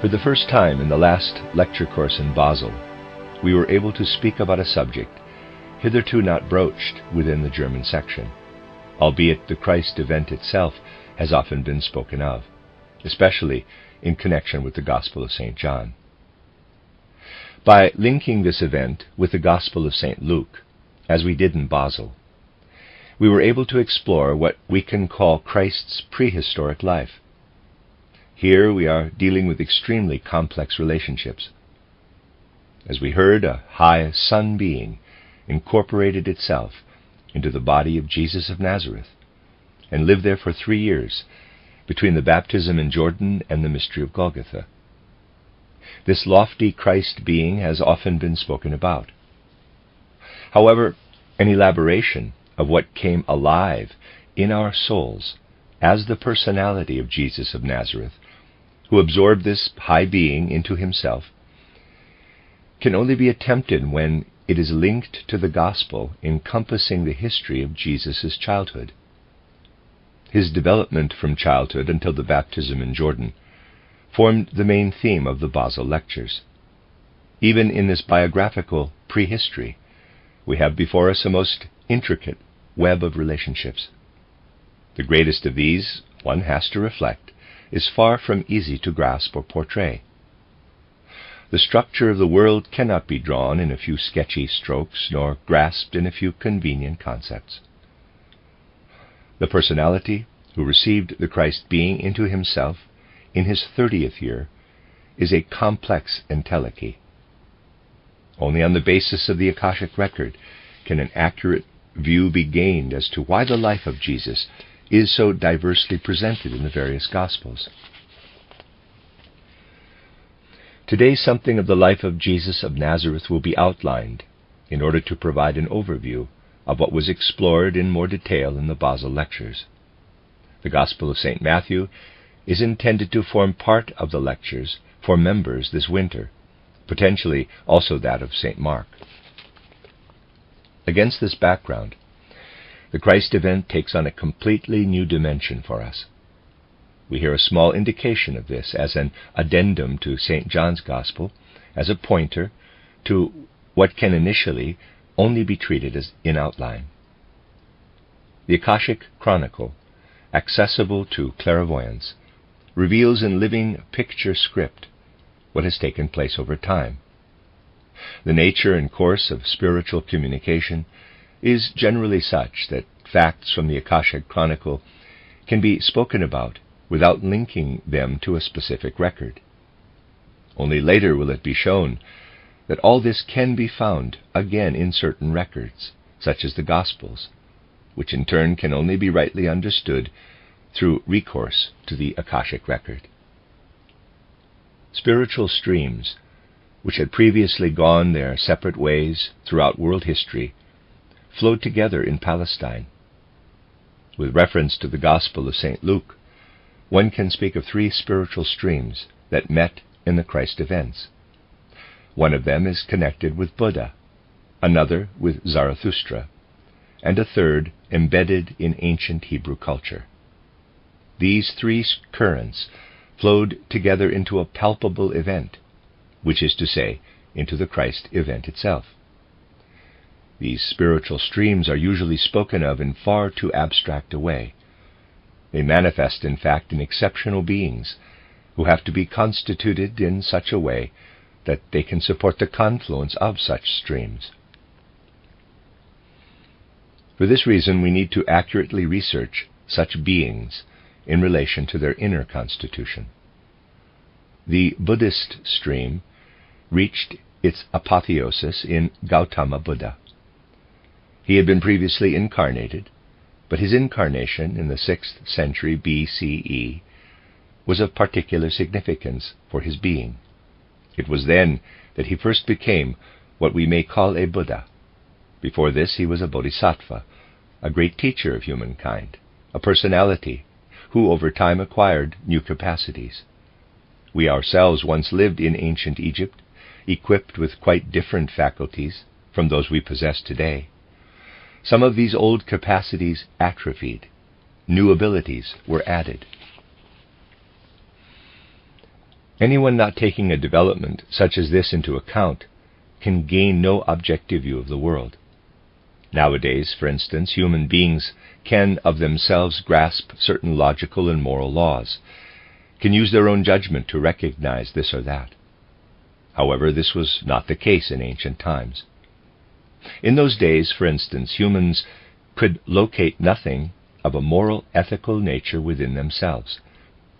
For the first time in the last lecture course in Basel, we were able to speak about a subject hitherto not broached within the German section, albeit the Christ event itself has often been spoken of, especially in connection with the Gospel of St. John. By linking this event with the Gospel of St. Luke, as we did in Basel, we were able to explore what we can call Christ's prehistoric life. Here we are dealing with extremely complex relationships. As we heard, a high Son being incorporated itself into the body of Jesus of Nazareth and lived there for 3 years between the baptism in Jordan and the mystery of Golgotha. This lofty Christ being has often been spoken about. However, an elaboration of what came alive in our souls as the personality of Jesus of Nazareth, who absorbed this high being into himself, can only be attempted when it is linked to the gospel encompassing the history of Jesus' childhood. His development from childhood until the baptism in Jordan formed the main theme of the Basel lectures. Even in this biographical prehistory, we have before us a most intricate web of relationships. The greatest of these, one has to reflect, is far from easy to grasp or portray. The structure of the world cannot be drawn in a few sketchy strokes, nor grasped in a few convenient concepts. The personality who received the Christ being into himself in his 30th year is a complex entelechy. Only on the basis of the Akashic record can an accurate view be gained as to why the life of Jesus is so diversely presented in the various Gospels. Today, something of the life of Jesus of Nazareth will be outlined in order to provide an overview of what was explored in more detail in the Basel lectures. The Gospel of St. Matthew is intended to form part of the lectures for members this winter, potentially also that of St. Mark. Against this background, the Christ event takes on a completely new dimension for us. We hear a small indication of this as an addendum to St. John's Gospel, as a pointer to what can initially only be treated as in outline. The Akashic Chronicle, accessible to clairvoyance, reveals in living picture script what has taken place over time. The nature and course of spiritual communication is generally such that facts from the Akashic Chronicle can be spoken about without linking them to a specific record. Only later will it be shown that all this can be found again in certain records, such as the Gospels, which in turn can only be rightly understood through recourse to the Akashic record. Spiritual streams, which had previously gone their separate ways throughout world history, flowed together in Palestine. With reference to the Gospel of St. Luke, one can speak of 3 spiritual streams that met in the Christ events. One of them is connected with Buddha, another with Zarathustra, and a third embedded in ancient Hebrew culture. These 3 currents flowed together into a palpable event, which is to say, into the Christ event itself. These spiritual streams are usually spoken of in far too abstract a way. They manifest, in fact, in exceptional beings who have to be constituted in such a way that they can support the confluence of such streams. For this reason, we need to accurately research such beings in relation to their inner constitution. The Buddhist stream reached its apotheosis in Gautama Buddha. He had been previously incarnated, but his incarnation in the 6th century BCE was of particular significance for his being. It was then that he first became what we may call a Buddha. Before this he was a bodhisattva, a great teacher of humankind, a personality who over time acquired new capacities. We ourselves once lived in ancient Egypt, equipped with quite different faculties from those we possess today. Some of these old capacities atrophied. New abilities were added. Anyone not taking a development such as this into account can gain no objective view of the world. Nowadays, for instance, human beings can of themselves grasp certain logical and moral laws, can use their own judgment to recognize this or that. However, this was not the case in ancient times. In those days, for instance, humans could locate nothing of a moral, ethical nature within themselves,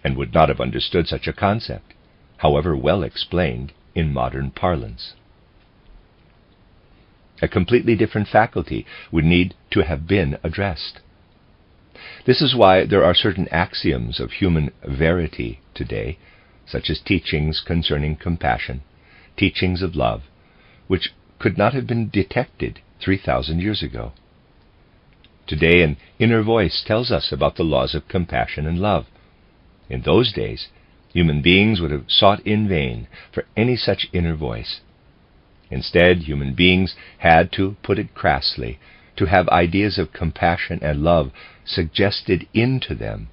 and would not have understood such a concept, however well explained in modern parlance. A completely different faculty would need to have been addressed. This is why there are certain axioms of human verity today, such as teachings concerning compassion, teachings of love, which could not have been detected 3,000 years ago. Today an inner voice tells us about the laws of compassion and love. In those days, human beings would have sought in vain for any such inner voice. Instead, human beings had, to put it crassly, to have ideas of compassion and love suggested into them,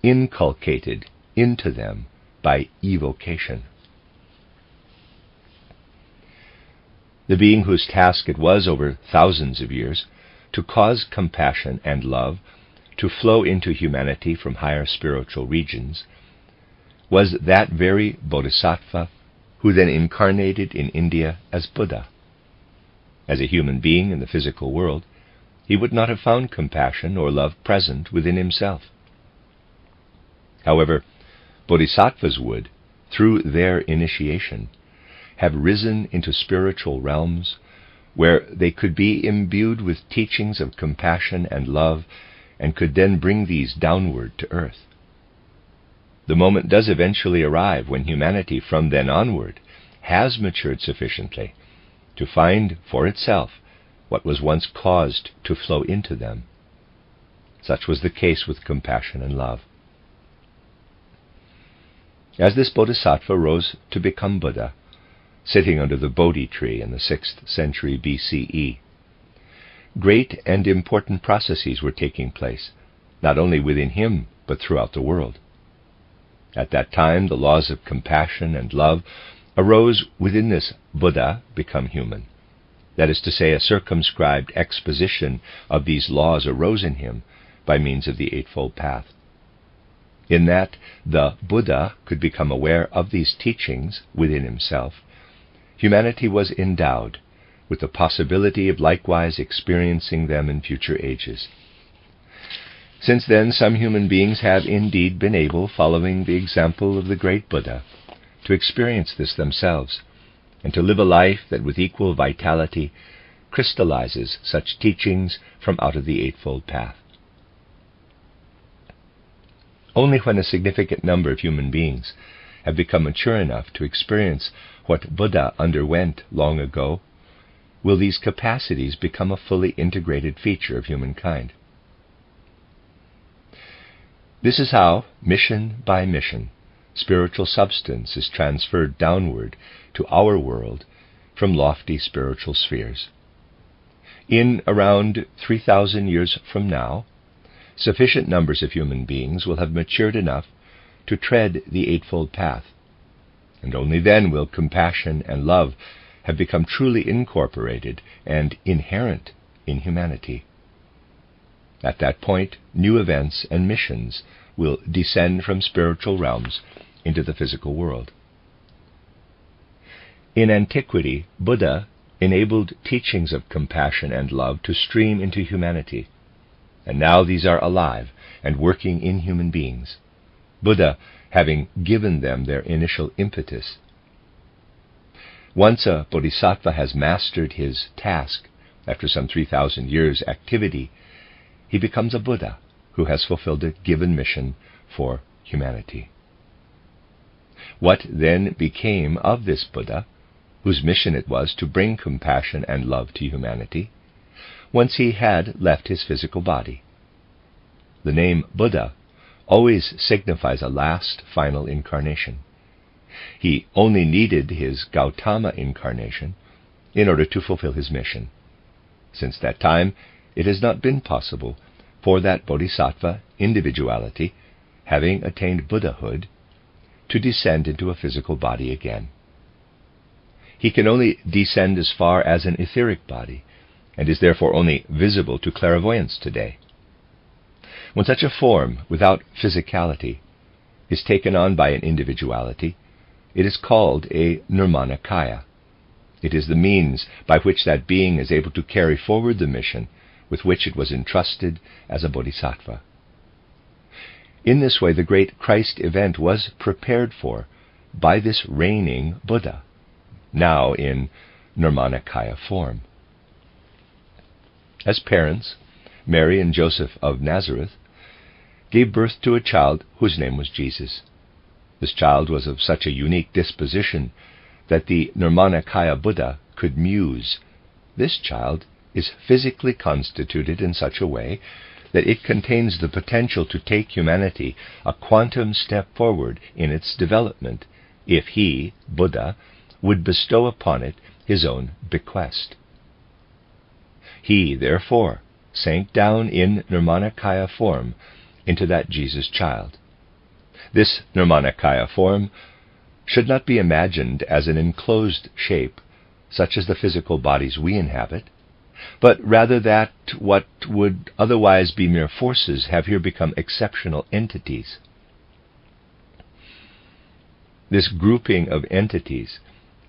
inculcated into them by evocation. The being whose task it was over thousands of years to cause compassion and love to flow into humanity from higher spiritual regions was that very Bodhisattva who then incarnated in India as Buddha. As a human being in the physical world, he would not have found compassion or love present within himself. However, Bodhisattvas would, through their initiation, have risen into spiritual realms where they could be imbued with teachings of compassion and love and could then bring these downward to earth. The moment does eventually arrive when humanity from then onward has matured sufficiently to find for itself what was once caused to flow into them. Such was the case with compassion and love. As this Bodhisattva rose to become Buddha, sitting under the Bodhi tree in the 6th century BCE, great and important processes were taking place, not only within him, but throughout the world. At that time, the laws of compassion and love arose within this Buddha become human. That is to say, a circumscribed exposition of these laws arose in him by means of the Eightfold Path. In that the Buddha could become aware of these teachings within himself, humanity was endowed with the possibility of likewise experiencing them in future ages. Since then, some human beings have indeed been able, following the example of the great Buddha, to experience this themselves, and to live a life that with equal vitality crystallizes such teachings from out of the Eightfold Path. Only when a significant number of human beings have become mature enough to experience what Buddha underwent long ago will these capacities become a fully integrated feature of humankind. This is how, mission by mission, spiritual substance is transferred downward to our world from lofty spiritual spheres. In around 3,000 years from now, sufficient numbers of human beings will have matured enough to tread the Eightfold Path, and only then will compassion and love have become truly incorporated and inherent in humanity. At that point, new events and missions will descend from spiritual realms into the physical world. In antiquity, Buddha enabled teachings of compassion and love to stream into humanity, and now these are alive and working in human beings, Buddha having given them their initial impetus. Once a bodhisattva has mastered his task, after some 3,000 years' activity, he becomes a Buddha who has fulfilled a given mission for humanity. What then became of this Buddha, whose mission it was to bring compassion and love to humanity, once he had left his physical body? The name Buddha always signifies a last, final incarnation. He only needed his Gautama incarnation in order to fulfill his mission. Since that time, it has not been possible for that bodhisattva individuality, having attained Buddhahood, to descend into a physical body again. He can only descend as far as an etheric body, and is therefore only visible to clairvoyants today. When such a form, without physicality, is taken on by an individuality, it is called a Nirmanakaya. It is the means by which that being is able to carry forward the mission with which it was entrusted as a bodhisattva. In this way, the great Christ event was prepared for by this reigning Buddha, now in Nirmanakaya form. As parents, Mary and Joseph of Nazareth gave birth to a child whose name was Jesus. This child was of such a unique disposition that the Nirmanakaya Buddha could muse, "This child is physically constituted in such a way that it contains the potential to take humanity a quantum step forward in its development, if he, Buddha, would bestow upon it his own bequest." He, therefore, sank down in Nirmanakaya form into that Jesus child. This Nirmanakaya form should not be imagined as an enclosed shape, such as the physical bodies we inhabit, but rather that what would otherwise be mere forces have here become exceptional entities. This grouping of entities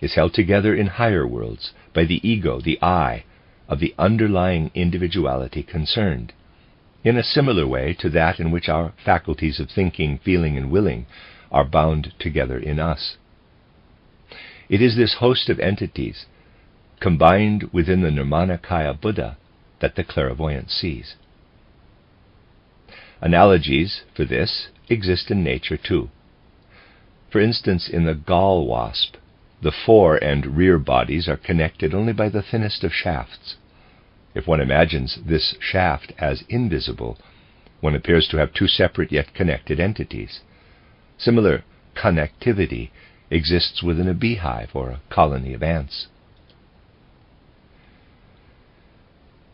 is held together in higher worlds by the ego, the I, of the underlying individuality concerned, in a similar way to that in which our faculties of thinking, feeling, and willing are bound together in us. It is this host of entities, combined within the Nirmanakaya Buddha, that the clairvoyant sees. Analogies for this exist in nature too. For instance, in the gall wasp, the fore and rear bodies are connected only by the thinnest of shafts. If one imagines this shaft as invisible, one appears to have two separate yet connected entities. Similar connectivity exists within a beehive or a colony of ants.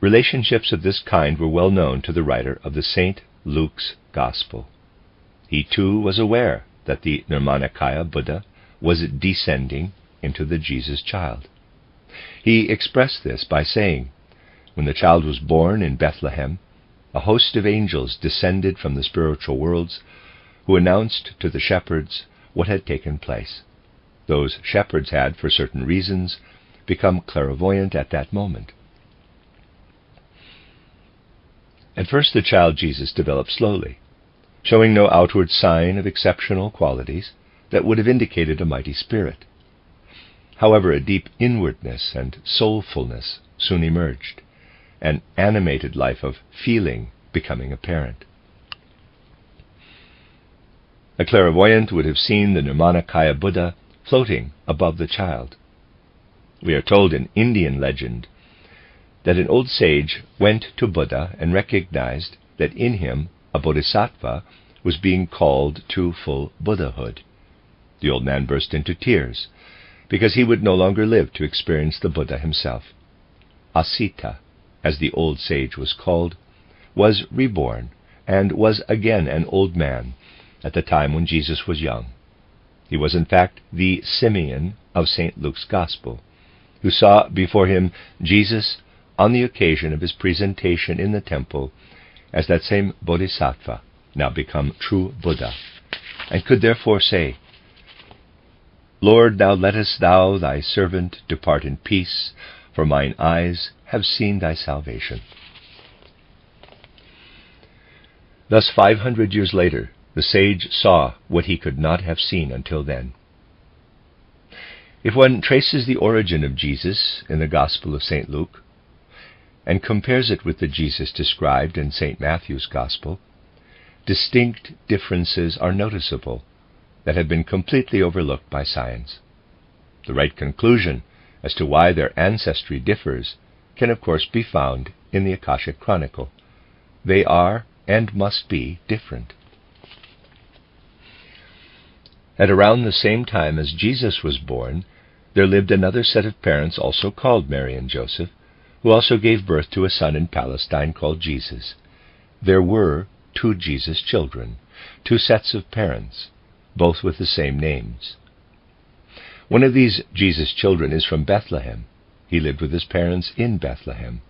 Relationships of this kind were well known to the writer of the St. Luke's Gospel. He too was aware that the Nirmanakaya Buddha was descending into the Jesus child. He expressed this by saying, "When the child was born in Bethlehem, a host of angels descended from the spiritual worlds, who announced to the shepherds what had taken place. Those shepherds had, for certain reasons, become clairvoyant at that moment." At first the child Jesus developed slowly, showing no outward sign of exceptional qualities that would have indicated a mighty spirit. However, a deep inwardness and soulfulness soon emerged, an animated life of feeling becoming apparent. A clairvoyant would have seen the Nirmanakaya Buddha floating above the child. We are told in Indian legend that an old sage went to Buddha and recognized that in him a bodhisattva was being called to full Buddhahood. The old man burst into tears, because he would no longer live to experience the Buddha himself. Asita, as the old sage was called, was reborn and was again an old man at the time when Jesus was young. He was in fact the Simeon of St. Luke's Gospel, who saw before him Jesus on the occasion of his presentation in the temple as that same bodhisattva, now become true Buddha, and could therefore say, "Lord, now lettest thou thy servant depart in peace, for mine eyes have seen thy salvation." Thus 500 years later, the sage saw what he could not have seen until then. If one traces the origin of Jesus in the Gospel of St. Luke, and compares it with the Jesus described in St. Matthew's Gospel, distinct differences are noticeable that have been completely overlooked by science. The right conclusion as to why their ancestry differs can of course be found in the Akashic Chronicle. They are and must be different. At around the same time as Jesus was born, there lived another set of parents also called Mary and Joseph, who also gave birth to a son in Palestine called Jesus. There were two Jesus children, two sets of parents, both with the same names. One of these Jesus' children is from Bethlehem. He lived with his parents in Bethlehem.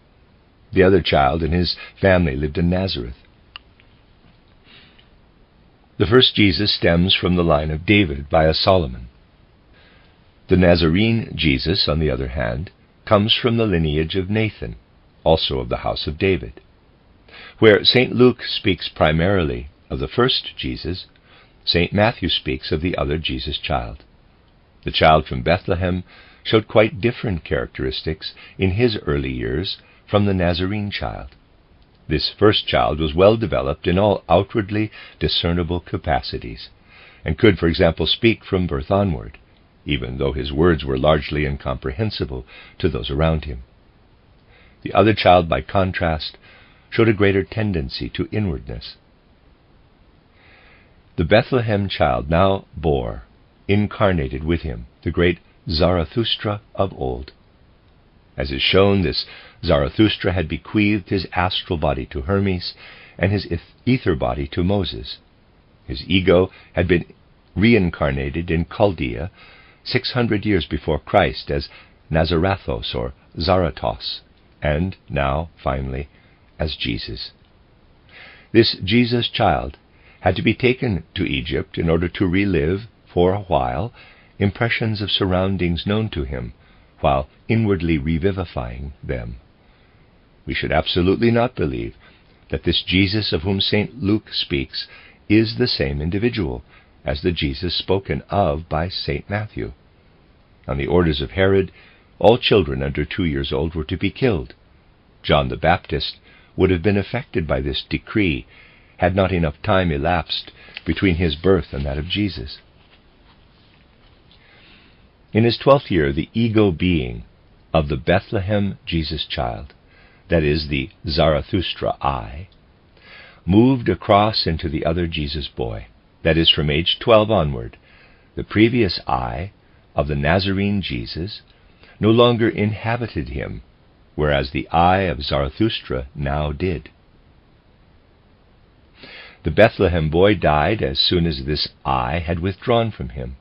The other child and his family lived in Nazareth. The first Jesus stems from the line of David via Solomon. The Nazarene Jesus, on the other hand, comes from the lineage of Nathan, also of the house of David. Where St. Luke speaks primarily of the first Jesus, St. Matthew speaks of the other Jesus child. The child from Bethlehem showed quite different characteristics in his early years from the Nazarene child. This first child was well developed in all outwardly discernible capacities, and could, for example, speak from birth onward, even though his words were largely incomprehensible to those around him. The other child, by contrast, showed a greater tendency to inwardness. The Bethlehem child now bore, incarnated with him, the great Zarathustra of old. As is shown, this Zarathustra had bequeathed his astral body to Hermes and his ether body to Moses. His ego had been reincarnated in Chaldea 600 years before Christ as Nazarathos or Zarathos, and now, finally, as Jesus. This Jesus child had to be taken to Egypt in order to relive, for a while, impressions of surroundings known to him, while inwardly revivifying them. We should absolutely not believe that this Jesus of whom St. Luke speaks is the same individual as the Jesus spoken of by St. Matthew. On the orders of Herod, all children under 2 years old were to be killed. John the Baptist would have been affected by this decree had not enough time elapsed between his birth and that of Jesus. In his 12th year, the ego being of the Bethlehem Jesus child, that is, the Zarathustra I, moved across into the other Jesus boy, that is, from age 12 onward. The previous I of the Nazarene Jesus no longer inhabited him, whereas the I of Zarathustra now did. The Bethlehem boy died as soon as this I had withdrawn from him.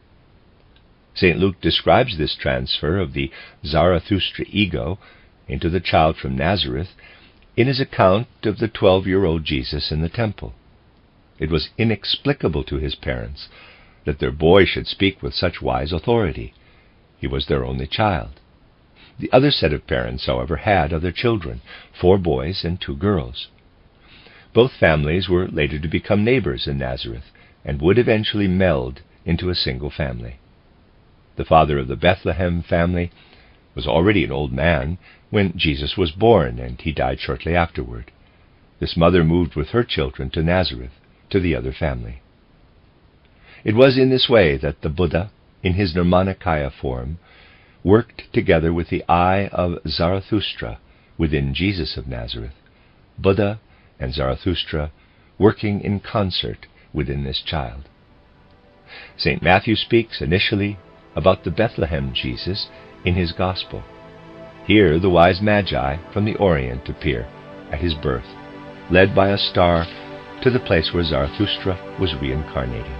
St. Luke describes this transfer of the Zarathustra ego into the child from Nazareth in his account of the 12-year-old Jesus in the temple. It was inexplicable to his parents that their boy should speak with such wise authority. He was their only child. The other set of parents, however, had other children, 4 boys and 2 girls. Both families were later to become neighbors in Nazareth and would eventually meld into a single family. The father of the Bethlehem family was already an old man when Jesus was born, and he died shortly afterward. This mother moved with her children to Nazareth, to the other family. It was in this way that the Buddha, in his Nirmanakaya form, worked together with the I of Zarathustra within Jesus of Nazareth, Buddha and Zarathustra working in concert within this child. St. Matthew speaks initially about the Bethlehem Jesus in his Gospel. Here the wise Magi from the Orient appear at his birth, led by a star to the place where Zarathustra was reincarnating.